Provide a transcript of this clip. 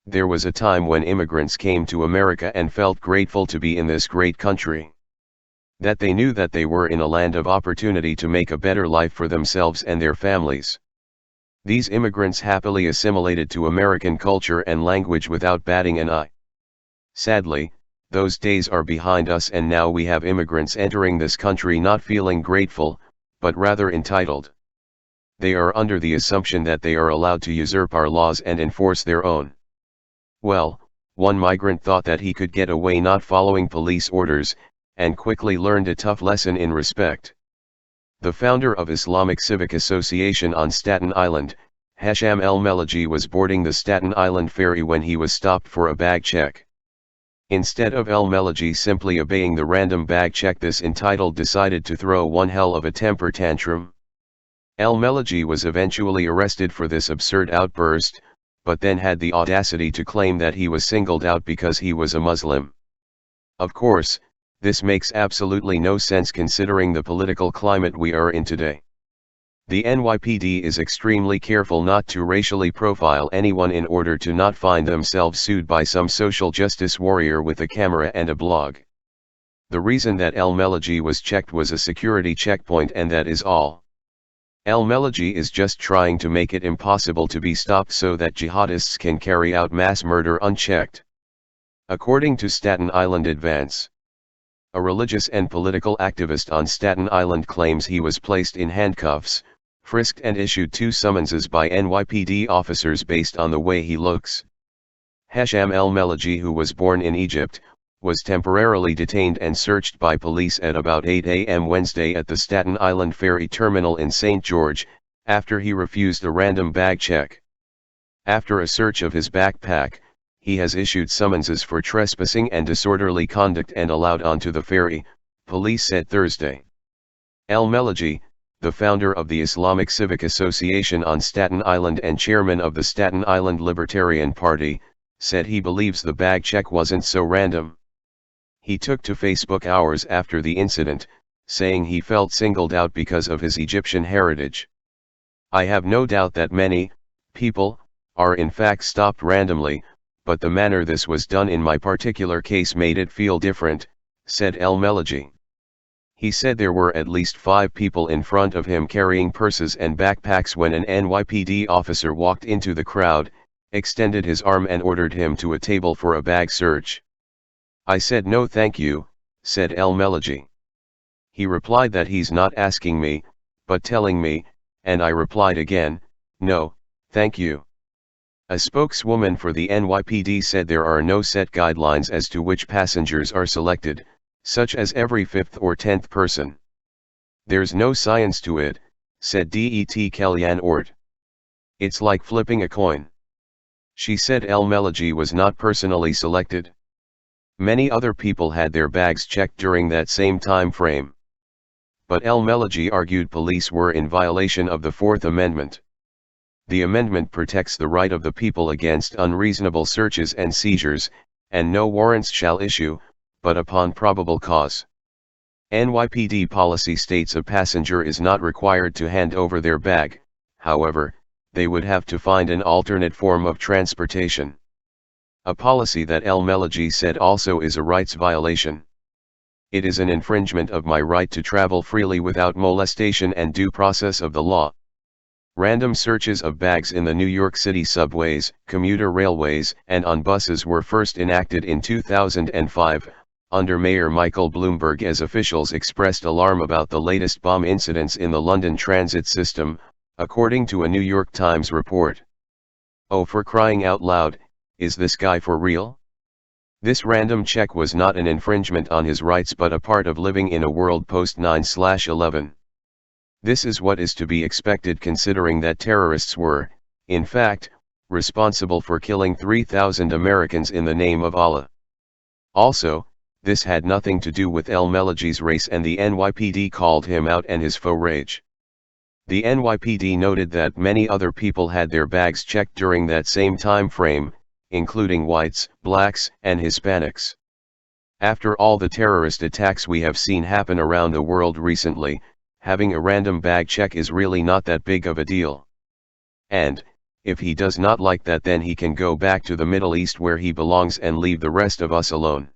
There was a time when immigrants came to America and felt grateful to be in this great country. That they knew that they were in a land of opportunity to make a better life for themselves and their families. These immigrants happily assimilated to American culture and language without batting an eye. Sadly, those days are behind us, and now we have immigrants entering this country not feeling grateful, but rather entitled. They are under the assumption that they are allowed to usurp our laws and enforce their own. Well, one migrant thought that he could get away not following police orders, and quickly learned a tough lesson in respect. The founder of Islamic Civic Association on Staten Island, Hasham El-Melagi, was boarding the Staten Island ferry when he was stopped for a bag check. Instead of El-Melagi simply obeying the random bag check, this entitled decided to throw one hell of a temper tantrum. El-Melagi was eventually arrested for this absurd outburst, but then had the audacity to claim that he was singled out because he was a Muslim. Of course, this makes absolutely no sense considering the political climate we are in today. The NYPD is extremely careful not to racially profile anyone in order to not find themselves sued by some social justice warrior with a camera and a blog. The reason that El-Melagi was checked was a security checkpoint, and that is all. El-Melagi is just trying to make it impossible to be stopped so that jihadists can carry out mass murder unchecked. According to Staten Island Advance, a religious and political activist on Staten Island claims he was placed in handcuffs, frisked and issued 2 summonses by NYPD officers based on the way he looks. Hasham El-Melagi, who was born in Egypt, was temporarily detained and searched by police at about 8 a.m. Wednesday at the Staten Island Ferry Terminal in St. George, after he refused a random bag check. After a search of his backpack, he has issued summonses for trespassing and disorderly conduct and allowed onto the ferry, police said Thursday. El-Melagi, the founder of the Islamic Civic Association on Staten Island and chairman of the Staten Island Libertarian Party, said he believes the bag check wasn't so random. He took to Facebook hours after the incident, saying he felt singled out because of his Egyptian heritage. "I have no doubt that many people are in fact stopped randomly, but the manner this was done in my particular case made it feel different," said El-Melagi. He said there were at least 5 people in front of him carrying purses and backpacks when an NYPD officer walked into the crowd, extended his arm and ordered him to a table for a bag search. "I said no thank you," said El-Melagi. He replied that he's not asking me, but telling me, and I replied again, "No, thank you." A spokeswoman for the NYPD said there are no set guidelines as to which passengers are selected, such as every 5th or 10th person. "There's no science to it," said Det Kellyanne Ort. "It's like flipping a coin." She said El-Melagi was not personally selected. Many other people had their bags checked during that same time frame. But El-Melagi argued police were in violation of the 4th Amendment. The amendment protects the right of the people against unreasonable searches and seizures, and no warrants shall issue, but upon probable cause. NYPD policy states a passenger is not required to hand over their bag, however, they would have to find an alternate form of transportation. A policy that El-Melagi said also is a rights violation. "It is an infringement of my right to travel freely without molestation and due process of the law." Random searches of bags in the New York City subways, commuter railways, and on buses were first enacted in 2005, under Mayor Michael Bloomberg, as officials expressed alarm about the latest bomb incidents in the London transit system, according to a New York Times report. "Oh, for crying out loud, is this guy for real?" This random check was not an infringement on his rights but a part of living in a world post 9/11. This is what is to be expected considering that terrorists were, in fact, responsible for killing 3,000 Americans in the name of Allah. Also, this had nothing to do with El-Melagi's race, and the NYPD called him out and his faux rage. The NYPD noted that many other people had their bags checked during that same time frame, including whites, blacks, and Hispanics. After all the terrorist attacks we have seen happen around the world recently, having a random bag check is really not that big of a deal. And, If he does not like that, then he can go back to the Middle East where he belongs and leave the rest of us alone.